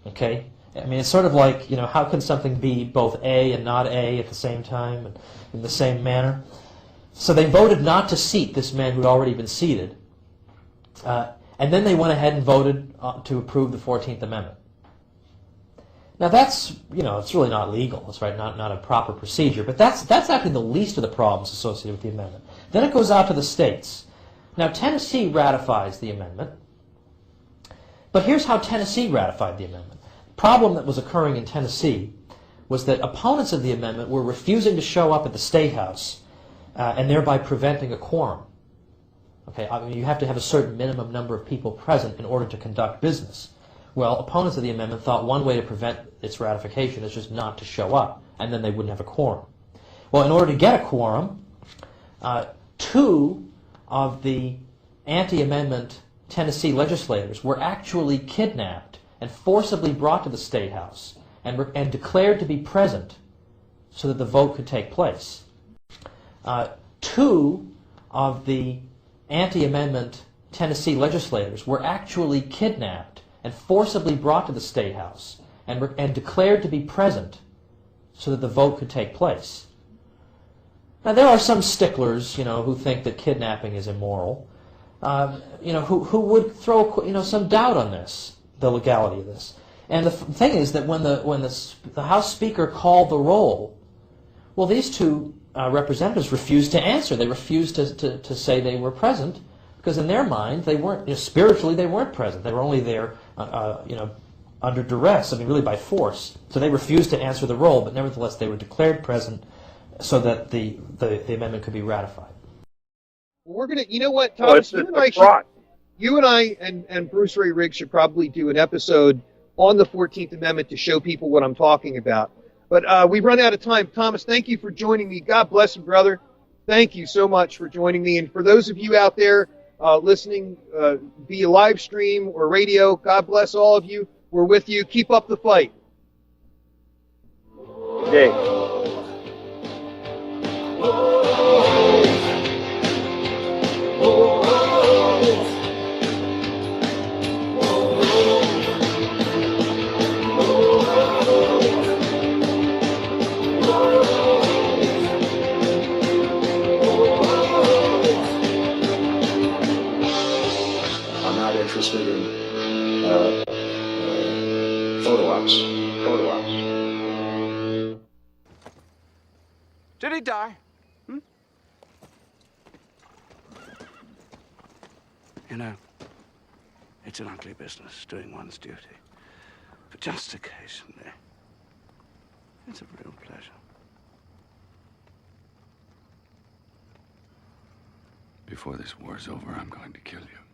Okay? I mean, it's sort of like, how can something be both A and not A at the same time and in the same manner? So they voted not to seat this man who had already been seated. And then they went ahead and voted to approve the 14th Amendment. Now that's, it's really not legal. It's right, not a proper procedure. But that's actually the least of the problems associated with the amendment. Then it goes out to the states. Now Tennessee ratifies the amendment. But here's how Tennessee ratified the amendment. The problem that was occurring in Tennessee was that opponents of the amendment were refusing to show up at the State House and thereby preventing a quorum. Okay, I mean, you have to have a certain minimum number of people present in order to conduct business. Well, opponents of the amendment thought one way to prevent its ratification is just not to show up, and then they wouldn't have a quorum. Well, in order to get a quorum, 2 of the anti-amendment Tennessee legislators were actually kidnapped and forcibly brought to the State House and declared to be present so that the vote could take place. 2 of the anti-amendment Tennessee legislators were actually kidnapped and forcibly brought to the State House and declared to be present so that the vote could take place. Now there are some sticklers, who think that kidnapping is immoral, who would throw, some doubt on this, the legality of this. And the thing is that when the House Speaker called the roll, well, these 2 representatives refused to answer. They refused to say they were present because in their mind they weren't, spiritually they weren't present. They were only there, under duress. I mean, really by force. So they refused to answer the roll, but nevertheless they were declared present so that the amendment could be ratified. Well, we're gonna, what, Thomas, you and I and Bruce Ray Riggs should probably do an episode on the 14th Amendment to show people what I'm talking about. But we've run out of time. Thomas, thank you for joining me. God bless you, brother. Thank you so much for joining me. And for those of you out there listening via live stream or radio, God bless all of you. We're with you. Keep up the fight. Jay. Interested in photo ops. Did he die? It's an ugly business, doing one's duty. But just occasionally, it's a real pleasure. Before this war's over, I'm going to kill you.